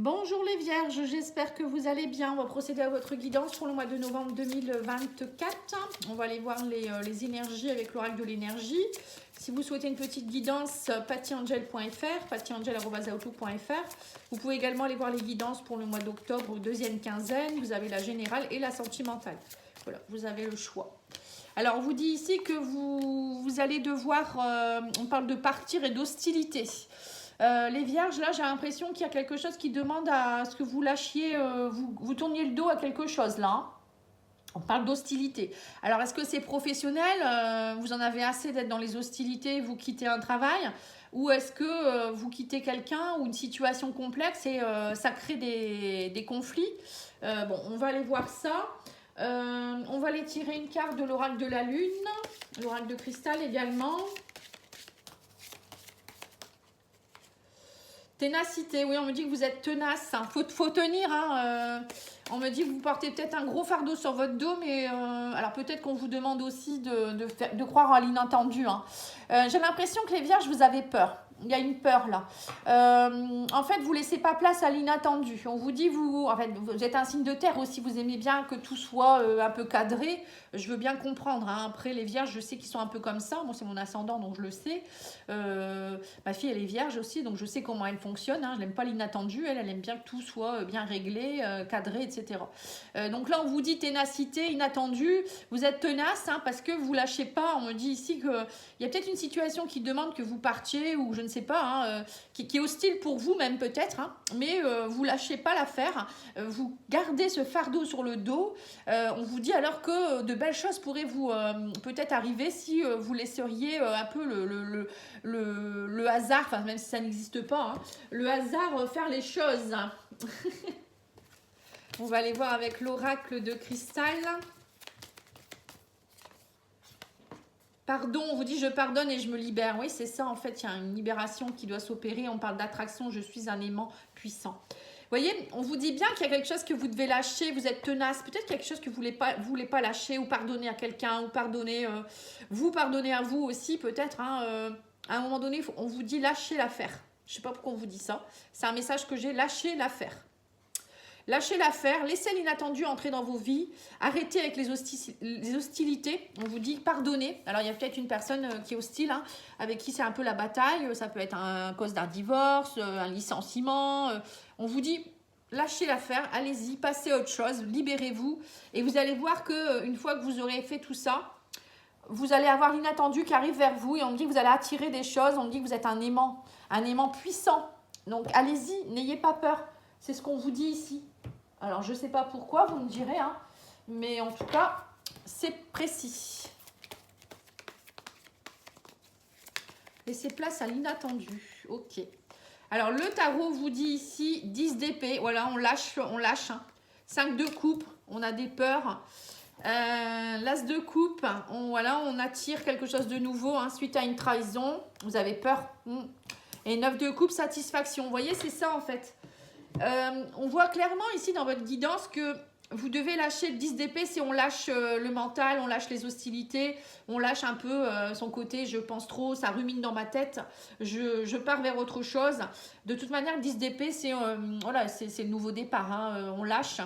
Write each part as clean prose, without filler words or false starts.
Bonjour les vierges, j'espère que vous allez bien. On va procéder à votre guidance pour le mois de novembre 2024. On va aller voir les énergies avec l'oracle de l'énergie. Si vous souhaitez une petite guidance, pattyangel.fr, pattyangel@outlook.fr. Vous pouvez également aller voir les guidances pour le mois d'octobre, deuxième quinzaine. Vous avez la générale et la sentimentale. Voilà, vous avez le choix. Alors, on vous dit ici que vous allez devoir, on parle de partir et d'hostilité. Les vierges, là, j'ai l'impression qu'il y a quelque chose qui demande à ce que vous lâchiez, vous tourniez le dos à quelque chose, là. Hein. On parle d'hostilité. Alors, est-ce que c'est professionnel? Vous en avez assez d'être dans les hostilités, vous quittez un travail? Ou est-ce que vous quittez quelqu'un ou une situation complexe et ça crée des conflits? Bon, on va aller voir ça. On va aller tirer une carte de l'oracle de la lune, l'oracle de cristal également. Ténacité, oui, on me dit que vous êtes tenace. Hein. Faut tenir. Hein, on me dit que vous portez peut-être un gros fardeau sur votre dos, mais alors peut-être qu'on vous demande aussi de croire à l'inattendu. Hein. J'ai l'impression que les vierges, vous avez peur. Il y a une peur là. En fait, vous ne laissez pas place à l'inattendu. On vous dit, vous êtes un signe de terre aussi. Vous aimez bien que tout soit un peu cadré. Je veux bien comprendre. Hein. Après, les vierges, je sais qu'ils sont un peu comme ça. Moi, c'est mon ascendant, donc je le sais. Ma fille, elle est vierge aussi, donc je sais comment elle fonctionne. Hein. Je n'aime pas l'inattendu. Elle aime bien que tout soit bien réglé, cadré, etc. Donc là, on vous dit ténacité, inattendu. Vous êtes tenace hein, parce que vous ne lâchez pas. On me dit ici qu'il y a peut-être une situation qui demande que vous partiez ou je ne sais pas, hein, qui est hostile pour vous même peut-être, hein, mais vous lâchez pas l'affaire, vous gardez ce fardeau sur le dos. On vous dit alors que de belles choses pourraient vous peut-être arriver si vous laisseriez un peu le hasard, enfin même si ça n'existe pas, hein, le hasard faire les choses. On va aller voir avec l'oracle de cristal. Pardon, on vous dit je pardonne et je me libère. Oui, c'est ça en fait, il y a une libération qui doit s'opérer. On parle d'attraction, je suis un aimant puissant. Vous voyez, on vous dit bien qu'il y a quelque chose que vous devez lâcher, vous êtes tenace. Peut-être qu'il y a quelque chose que vous ne voulez pas lâcher ou pardonner à quelqu'un ou pardonner, vous pardonner à vous aussi peut-être. Hein, à un moment donné, on vous dit lâchez l'affaire. Je ne sais pas pourquoi on vous dit ça. C'est un message que j'ai, lâchez l'affaire. Lâchez l'affaire, laissez l'inattendu entrer dans vos vies, arrêtez avec les hostilités, on vous dit pardonnez. Alors il y a peut-être une personne qui est hostile, hein, avec qui c'est un peu la bataille, ça peut être à cause d'un divorce, un licenciement. On vous dit lâchez l'affaire, allez-y, passez à autre chose, libérez-vous. Et vous allez voir qu'une fois que vous aurez fait tout ça, vous allez avoir l'inattendu qui arrive vers vous et on me dit que vous allez attirer des choses, on me dit que vous êtes un aimant puissant. Donc allez-y, n'ayez pas peur, c'est ce qu'on vous dit ici. Alors, je ne sais pas pourquoi, vous me direz, hein, mais en tout cas, c'est précis. Laissez place à l'inattendu. Ok. Alors, le tarot vous dit ici 10 d'épée. Voilà, on lâche. Hein. 5 de coupe, on a des peurs. L'as de coupe, on attire quelque chose de nouveau hein, suite à une trahison. Vous avez peur. Et 9 de coupe, satisfaction. Vous voyez, c'est ça en fait. On voit clairement ici dans votre guidance que vous devez lâcher le 10 d'épée, si on lâche le mental, on lâche les hostilités, on lâche un peu son côté je pense trop, ça rumine dans ma tête, je pars vers autre chose. De toute manière, le 10 d'épée, c'est le nouveau départ, hein, on lâche.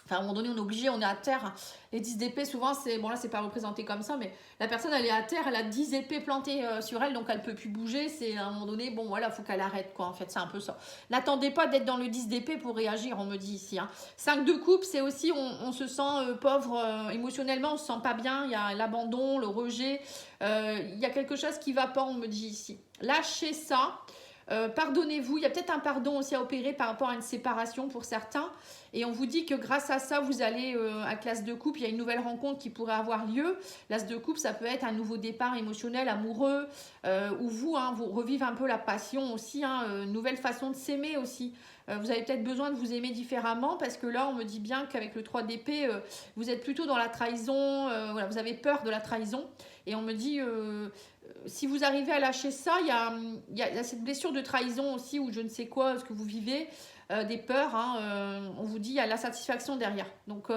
Enfin, à un moment donné, on est obligé, on est à terre. Les 10 d'épée, souvent, bon là, c'est pas représenté comme ça, mais la personne, elle est à terre, elle a 10 épées plantées sur elle, donc elle peut plus bouger. C'est à un moment donné, bon voilà, faut qu'elle arrête, quoi, en fait, c'est un peu ça. N'attendez pas d'être dans le 10 d'épée pour réagir, on me dit ici. Hein. 5 de coupe, c'est aussi, on se sent pauvre émotionnellement, on se sent pas bien, il y a l'abandon, le rejet, il y a quelque chose qui va pas, on me dit ici. Lâchez ça. Pardonnez-vous, il y a peut-être un pardon aussi à opérer par rapport à une séparation pour certains et on vous dit que grâce à ça vous allez avec l'as de coupe, il y a une nouvelle rencontre qui pourrait avoir lieu. L'as de coupe, ça peut être un nouveau départ émotionnel, amoureux ou vous revivez un peu la passion aussi, hein, une nouvelle façon de s'aimer aussi. Vous avez peut-être besoin de vous aimer différemment parce que là on me dit bien qu'avec le 3 d'épée vous êtes plutôt dans la trahison, voilà, vous avez peur de la trahison et on me dit si vous arrivez à lâcher ça, il y a cette blessure de trahison aussi ou je ne sais quoi, ce que vous vivez, des peurs, hein, on vous dit il y a la satisfaction derrière. Donc vous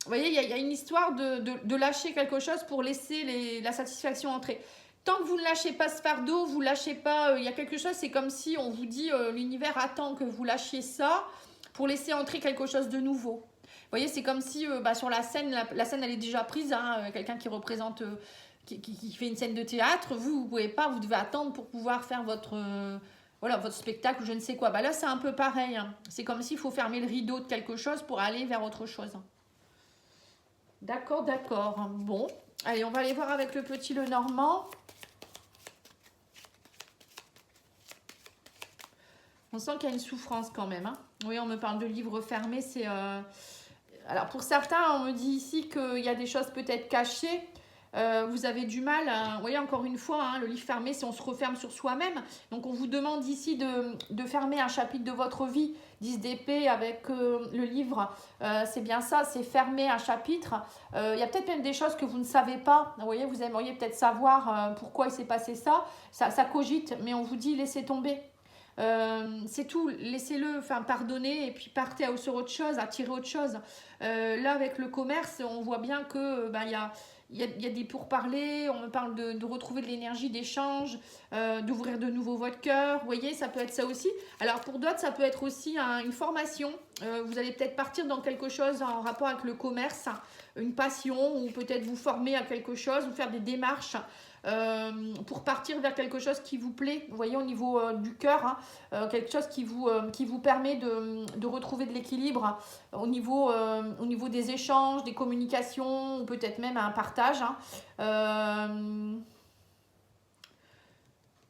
voyez, il y a une histoire de lâcher quelque chose pour laisser la satisfaction entrer. tant que vous ne lâchez pas ce fardeau, vous ne lâchez pas, il y a quelque chose, c'est comme si on vous dit, l'univers attend que vous lâchiez ça pour laisser entrer quelque chose de nouveau. Vous voyez, c'est comme si sur la scène, la scène elle est déjà prise, hein, quelqu'un qui représente, qui fait une scène de théâtre, vous ne pouvez pas, vous devez attendre pour pouvoir faire votre, voilà, votre spectacle, je ne sais quoi. Bah là, c'est un peu pareil, hein. C'est comme s'il faut fermer le rideau de quelque chose pour aller vers autre chose. D'accord, d'accord. Bon, allez, on va aller voir avec le petit Lenormand. On sent qu'il y a une souffrance quand même, hein. Oui, on me parle de livres fermés, c'est... Alors, pour certains, on me dit ici qu'il y a des choses peut-être cachées. Vous avez du mal, vous voyez, encore une fois, hein, le livre fermé, c'est on se referme sur soi-même. Donc, on vous demande ici de fermer un chapitre de votre vie. 10 d'épée avec le livre, c'est bien ça, c'est fermer un chapitre. Il y a peut-être même des choses que vous ne savez pas. Vous voyez, vous aimeriez peut-être savoir pourquoi il s'est passé ça. Ça cogite, mais on vous dit laissez tomber. C'est tout, laissez-le, enfin pardonnez et puis partez sur autre chose, attirez autre chose. Là avec le commerce, on voit bien que il y a des pourparlers, on me parle de retrouver de l'énergie d'échange, d'ouvrir de nouveau votre cœur, vous voyez, ça peut être ça aussi. Alors pour d'autres, ça peut être aussi une formation, vous allez peut-être partir dans quelque chose en rapport avec le commerce, une passion ou peut-être vous former à quelque chose ou faire des démarches. Pour partir vers quelque chose qui vous plaît, vous voyez, au niveau du cœur, hein, quelque chose qui vous permet de retrouver de l'équilibre au niveau des échanges, des communications, ou peut-être même un partage. Hein.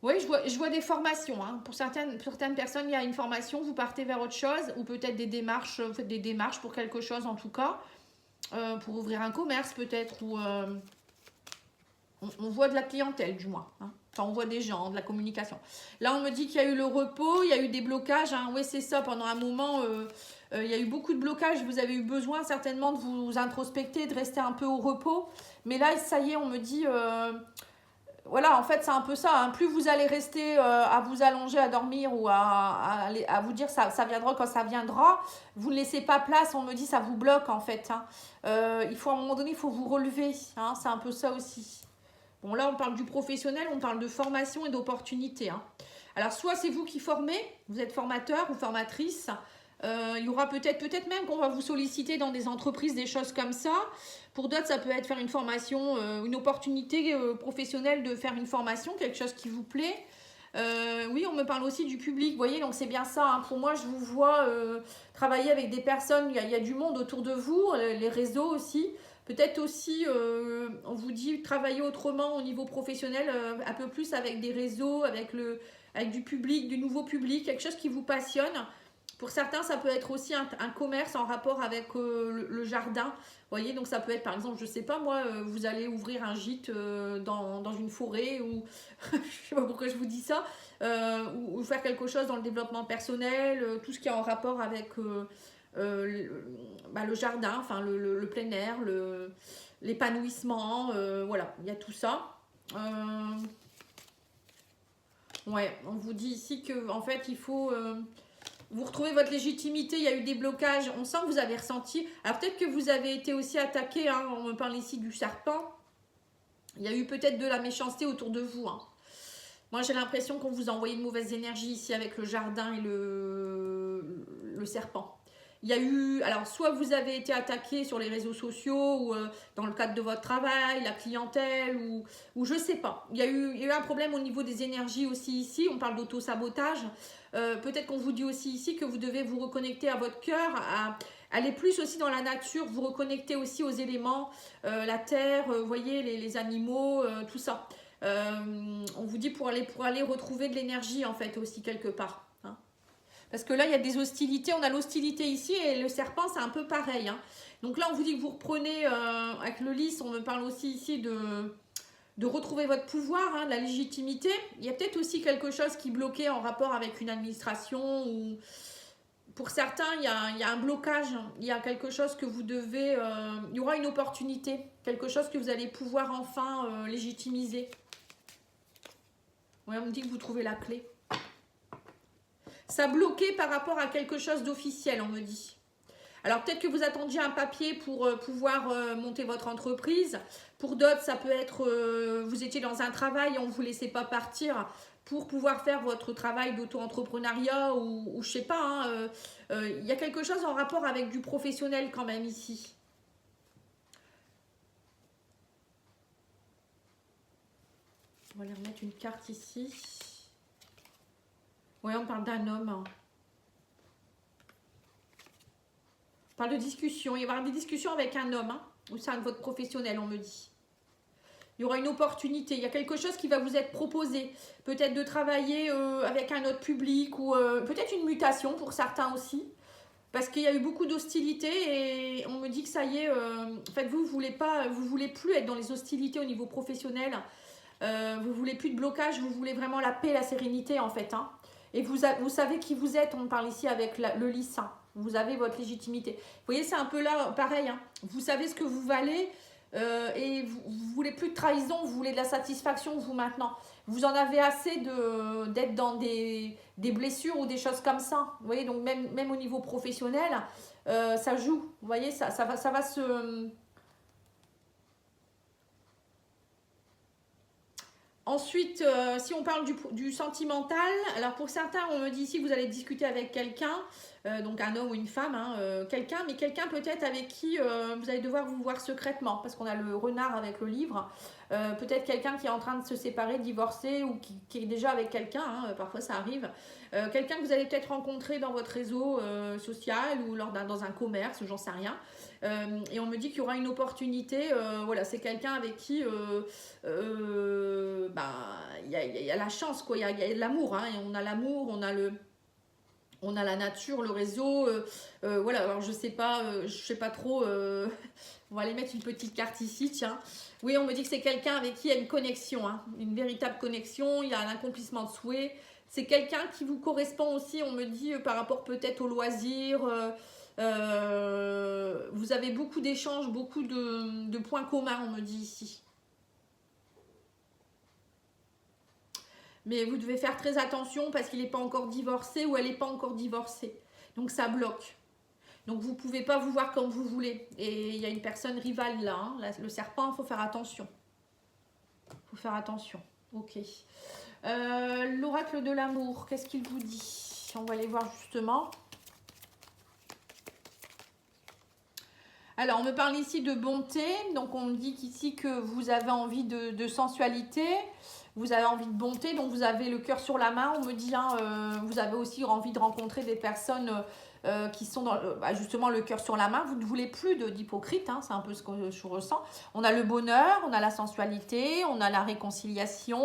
Oui, je vois des formations. Hein. Pour certaines personnes, il y a une formation, vous partez vers autre chose, ou peut-être des démarches, vous faites des démarches pour quelque chose en tout cas, pour ouvrir un commerce peut-être, ou... on voit de la clientèle du moins, hein. Enfin on voit des gens, de la communication. Là on me dit qu'il y a eu le repos, il y a eu des blocages, hein. Oui c'est ça, pendant un moment il y a eu beaucoup de blocages, vous avez eu besoin certainement de vous introspecter, de rester un peu au repos, mais là ça y est on me dit, voilà en fait c'est un peu ça, hein. Plus vous allez rester à vous allonger, à dormir ou à vous dire ça viendra quand ça viendra, vous ne laissez pas place, on me dit ça vous bloque en fait, hein. Il faut à un moment donné, il faut vous relever, hein. C'est un peu ça aussi. Bon, là, on parle du professionnel, on parle de formation et d'opportunité, hein. Alors, soit c'est vous qui formez, vous êtes formateur ou formatrice. Il y aura peut-être même qu'on va vous solliciter dans des entreprises, des choses comme ça. Pour d'autres, ça peut être faire une formation, une opportunité professionnelle de faire une formation, quelque chose qui vous plaît. Oui, on me parle aussi du public, vous voyez, donc c'est bien ça, hein. Pour moi, je vous vois travailler avec des personnes, il y a du monde autour de vous, les réseaux aussi. Peut-être aussi, on vous dit travailler autrement au niveau professionnel, un peu plus avec des réseaux, avec du public, du nouveau public, quelque chose qui vous passionne. Pour certains, ça peut être aussi un commerce en rapport avec le jardin. Vous voyez, donc ça peut être par exemple, je ne sais pas moi, vous allez ouvrir un gîte dans une forêt ou je ne sais pas pourquoi je vous dis ça, ou faire quelque chose dans le développement personnel, tout ce qui est en rapport avec... le jardin, enfin le plein air, l'épanouissement, voilà, il y a tout ça. Ouais, on vous dit ici que en fait il faut vous retrouver votre légitimité. Il y a eu des blocages, on sent que vous avez ressenti. Alors peut-être que vous avez été aussi attaqué, hein, on me parle ici du serpent. Il y a eu peut-être de la méchanceté autour de vous, hein. Moi j'ai l'impression qu'on vous a envoyé de mauvaises énergies ici avec le jardin et le serpent. Il y a eu, alors soit vous avez été attaqué sur les réseaux sociaux ou dans le cadre de votre travail, la clientèle ou je sais pas. Il y a eu un problème au niveau des énergies aussi ici, on parle d'auto-sabotage. Peut-être qu'on vous dit aussi ici que vous devez vous reconnecter à votre cœur, aller plus aussi dans la nature, vous reconnecter aussi aux éléments, la terre, vous voyez, les animaux, tout ça. On vous dit pour aller retrouver de l'énergie en fait aussi quelque part. Parce que là, il y a des hostilités. On a l'hostilité ici et le serpent, c'est un peu pareil, hein. Donc là, on vous dit que vous reprenez avec le lys. On me parle aussi ici de retrouver votre pouvoir, hein, de la légitimité. Il y a peut-être aussi quelque chose qui bloquait en rapport avec une administration. Ou pour certains, il y a un blocage. Il y a quelque chose que vous devez... il y aura une opportunité. Quelque chose que vous allez pouvoir enfin légitimiser. Ouais, on me dit que vous trouvez la clé. Ça bloquait par rapport à quelque chose d'officiel, on me dit. Alors peut-être que vous attendiez un papier pour pouvoir monter votre entreprise. Pour d'autres, ça peut être, vous étiez dans un travail et on ne vous laissait pas partir pour pouvoir faire votre travail d'auto-entrepreneuriat ou je sais pas. Hein, y a quelque chose en rapport avec du professionnel quand même ici. On va aller remettre une carte ici. Oui, on parle d'un homme. On parle de discussion. Il va y avoir des discussions avec un homme au sein de votre professionnel, on me dit. Il y aura une opportunité. Il y a quelque chose qui va vous être proposé. Peut-être de travailler avec un autre public ou peut-être une mutation pour certains aussi. Parce qu'il y a eu beaucoup d'hostilité et on me dit que ça y est, en fait, vous voulez plus être dans les hostilités au niveau professionnel. Vous voulez plus de blocage, vous voulez vraiment la paix, la sérénité en fait. Hein. Et vous savez qui vous êtes, on parle ici avec le lys. Hein. Vous avez votre légitimité. Vous voyez, c'est un peu là, pareil. Hein. Vous savez ce que vous valez et vous ne voulez plus de trahison, vous voulez de la satisfaction vous maintenant. Vous en avez assez d'être dans des blessures ou des choses comme ça. Vous voyez, donc même au niveau professionnel, ça joue. Vous voyez, ça va se... Ensuite, si on parle du sentimental, alors pour certains, on me dit ici que vous allez discuter avec quelqu'un, donc un homme ou une femme, hein, mais quelqu'un peut-être avec qui vous allez devoir vous voir secrètement, parce qu'on a le renard avec le livre, peut-être quelqu'un qui est en train de se séparer, de divorcer, ou qui est déjà avec quelqu'un, hein, parfois ça arrive, quelqu'un que vous allez peut-être rencontrer dans votre réseau social ou dans un commerce, j'en sais rien. Et on me dit qu'il y aura une opportunité, voilà, c'est quelqu'un avec qui il y a la chance, quoi, il y a de l'amour, hein, et on a l'amour, on a la nature, le réseau, voilà, alors je sais pas trop, on va aller mettre une petite carte ici, tiens. Oui, on me dit que c'est quelqu'un avec qui il y a une connexion, hein, une véritable connexion, il y a un accomplissement de souhait. C'est quelqu'un qui vous correspond aussi, on me dit, par rapport peut-être au loisir. Vous avez beaucoup d'échanges, beaucoup de points communs, on me dit ici. Mais vous devez faire très attention parce qu'il n'est pas encore divorcé ou elle n'est pas encore divorcée. Donc ça bloque. Donc vous ne pouvez pas vous voir comme vous voulez. Et il y a une personne rivale là, hein. Le serpent, il faut faire attention. Il faut faire attention. Ok. L'oracle de l'amour, qu'est-ce qu'il vous dit? On va aller voir justement. Alors, on me parle ici de bonté. Donc, on me dit qu'ici que vous avez envie de sensualité. Vous avez envie de bonté. Donc, vous avez le cœur sur la main. On me dit, hein, vous avez aussi envie de rencontrer des personnes qui sont dans justement le cœur sur la main. Vous ne voulez plus d'hypocrite. Hein, c'est un peu ce que je ressens. On a le bonheur, on a la sensualité, on a la réconciliation,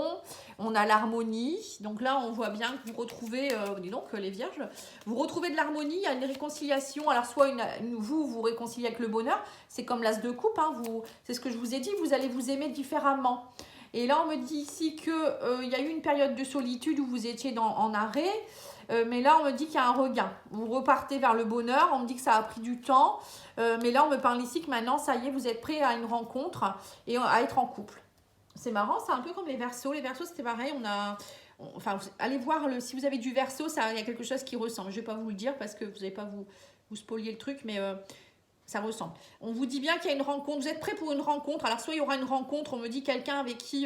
on a l'harmonie. Donc là, on voit bien que vous retrouvez, dis donc les vierges, vous retrouvez de l'harmonie, il y a une réconciliation. Alors soit vous réconciliez avec le bonheur, c'est comme l'as de coupe, hein, c'est ce que je vous ai dit, vous allez vous aimer différemment. Et là, on me dit ici qu'il y a eu une période de solitude où vous étiez en arrêt. Mais là, on me dit qu'il y a un regain. Vous repartez vers le bonheur. On me dit que ça a pris du temps. Mais là, on me parle ici que maintenant, ça y est, vous êtes prêts à une rencontre et à être en couple. C'est marrant, c'est un peu comme les Verseaux. Les Verseaux, c'était pareil. Allez voir, si vous avez du Verseau, il y a quelque chose qui ressemble. Je ne vais pas vous le dire parce que vous n'allez pas vous spolier le truc, mais ça ressemble. On vous dit bien qu'il y a une rencontre. Vous êtes prêts pour une rencontre. Alors, soit il y aura une rencontre, on me dit quelqu'un avec qui...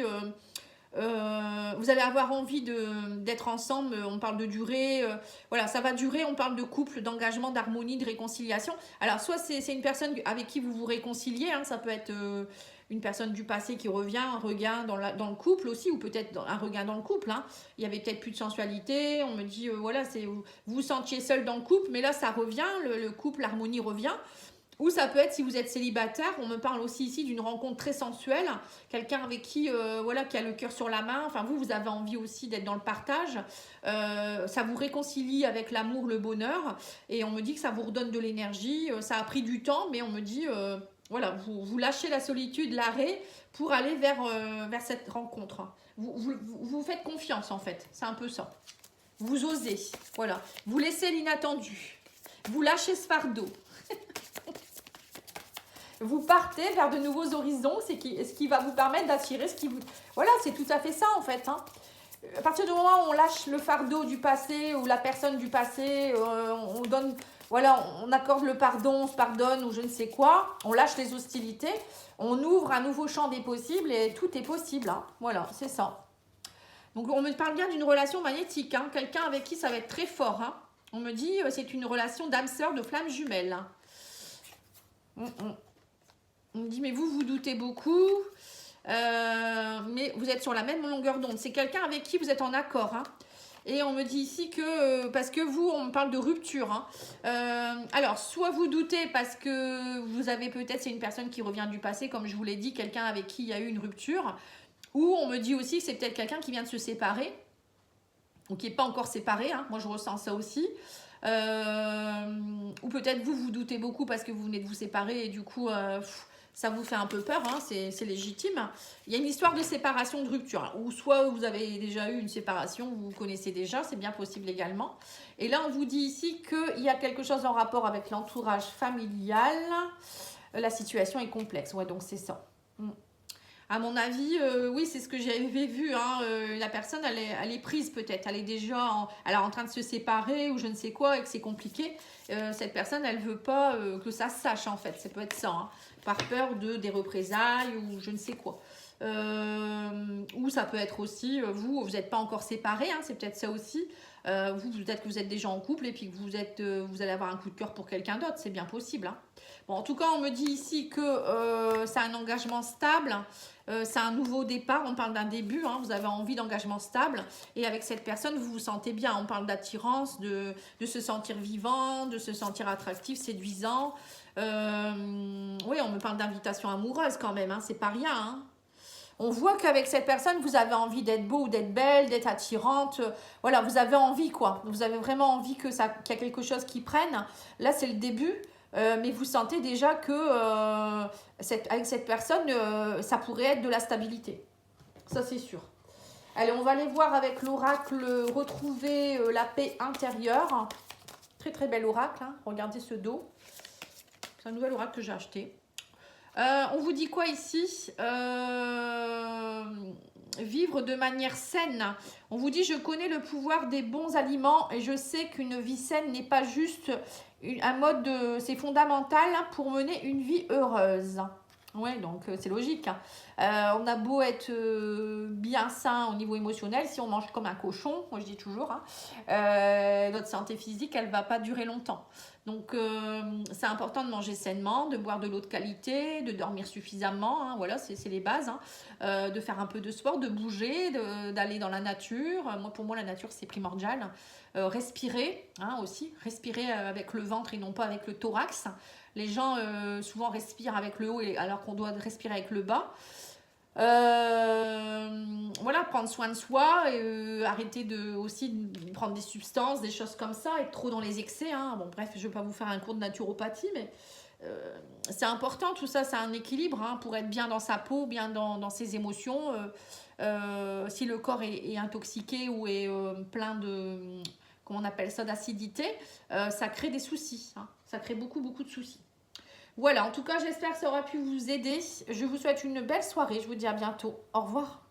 vous allez avoir envie d'être ensemble, on parle de durée, voilà, ça va durer, on parle de couple, d'engagement, d'harmonie, de réconciliation. Alors, soit c'est une personne avec qui vous vous réconciliez, hein, ça peut être une personne du passé qui revient, un regain dans le couple aussi, ou peut-être un regain dans le couple. Hein. Il y avait peut-être plus de sensualité, on me dit, voilà, vous vous sentiez seul dans le couple, mais là, ça revient, le couple, l'harmonie revient. Ou ça peut être si vous êtes célibataire, on me parle aussi ici d'une rencontre très sensuelle, quelqu'un avec qui, voilà, qui a le cœur sur la main, enfin vous avez envie aussi d'être dans le partage, ça vous réconcilie avec l'amour, le bonheur, et on me dit que ça vous redonne de l'énergie, ça a pris du temps, mais on me dit, voilà, vous lâchez la solitude, l'arrêt, pour aller vers cette rencontre. Vous faites confiance en fait, c'est un peu ça. Vous osez, voilà, vous laissez l'inattendu, vous lâchez ce fardeau. Vous partez vers de nouveaux horizons, ce qui va vous permettre d'attirer ce qui vous... Voilà, c'est tout à fait ça en fait. Hein. À partir du moment où on lâche le fardeau du passé ou la personne du passé, on donne... voilà, on accorde le pardon, on se pardonne ou je ne sais quoi, on lâche les hostilités, on ouvre un nouveau champ des possibles et tout est possible. Hein. Voilà, c'est ça. Donc, on me parle bien d'une relation magnétique, hein, quelqu'un avec qui ça va être très fort. Hein. On me dit c'est une relation d'âme sœur, de flamme jumelle. Hein. On me dit, mais vous doutez beaucoup, mais vous êtes sur la même longueur d'onde. C'est quelqu'un avec qui vous êtes en accord. Hein. Et on me dit ici que, parce que vous, on me parle de rupture. Hein. Alors, soit vous doutez parce que vous avez peut-être, c'est une personne qui revient du passé, comme je vous l'ai dit, quelqu'un avec qui il y a eu une rupture. Ou on me dit aussi que c'est peut-être quelqu'un qui vient de se séparer, ou qui n'est pas encore séparé. Hein. Moi, je ressens ça aussi. Ou peut-être vous doutez beaucoup parce que vous venez de vous séparer et du coup... ça vous fait un peu peur, hein, c'est légitime. Il y a une histoire de séparation, de rupture. Ou soit vous avez déjà eu une séparation, vous connaissez déjà, c'est bien possible également. Et là, on vous dit ici qu'il y a quelque chose en rapport avec l'entourage familial. La situation est complexe, ouais, donc c'est ça. À mon avis, oui, c'est ce que j'avais vu. Hein, la personne, elle est prise peut-être. Elle est déjà en train de se séparer ou je ne sais quoi et que c'est compliqué. Cette personne, elle ne veut pas que ça se sache en fait. Ça peut être ça. Hein, par peur des représailles ou je ne sais quoi. Ou ça peut être aussi, vous n'êtes pas encore séparés. Hein, c'est peut-être ça aussi. Peut-être que vous êtes déjà en couple et puis que vous allez avoir un coup de cœur pour quelqu'un d'autre. C'est bien possible. Hein. Bon, en tout cas, on me dit ici que c'est un engagement stable. C'est un nouveau départ, on parle d'un début, hein, vous avez envie d'engagement stable et avec cette personne vous vous sentez bien, on parle d'attirance, de se sentir vivant, de se sentir attractif, séduisant. Oui, on me parle d'invitation amoureuse quand même, hein, c'est pas rien. Hein. On voit qu'avec cette personne vous avez envie d'être beau ou d'être belle, d'être attirante, voilà, vous avez envie quoi, vous avez vraiment envie qu'il y a quelque chose qui prenne. Là c'est le début. Mais vous sentez déjà que avec cette personne, ça pourrait être de la stabilité. Ça, c'est sûr. Allez, on va aller voir avec l'oracle, retrouver la paix intérieure. Très, très bel oracle. Hein. Regardez ce dos. C'est un nouvel oracle que j'ai acheté. On vous dit quoi ici vivre de manière saine. On vous dit, je connais le pouvoir des bons aliments et je sais qu'une vie saine n'est pas juste un mode c'est fondamental pour mener une vie heureuse. Ouais, donc c'est logique. Hein. On a beau être bien sain au niveau émotionnel, si on mange comme un cochon, moi je dis toujours, hein, notre santé physique, elle ne va pas durer longtemps. Donc c'est important de manger sainement, de boire de l'eau de qualité, de dormir suffisamment, hein, voilà, c'est les bases, hein, de faire un peu de sport, de bouger, d'aller dans la nature. Pour moi, la nature, c'est primordial. Respirer, hein, aussi, respirer avec le ventre et non pas avec le thorax. Les gens souvent respirent avec le haut alors qu'on doit respirer avec le bas. Voilà, prendre soin de soi, arrêter aussi de prendre des substances, des choses comme ça, être trop dans les excès. Hein. Bon, bref, je ne vais pas vous faire un cours de naturopathie, mais c'est important tout ça, c'est un équilibre hein, pour être bien dans sa peau, bien dans ses émotions. Si le corps est intoxiqué ou est plein de, comment on appelle ça, d'acidité, ça crée des soucis. Hein. Ça crée beaucoup de soucis. Voilà, en tout cas, j'espère que ça aura pu vous aider. Je vous souhaite une belle soirée. Je vous dis à bientôt. Au revoir.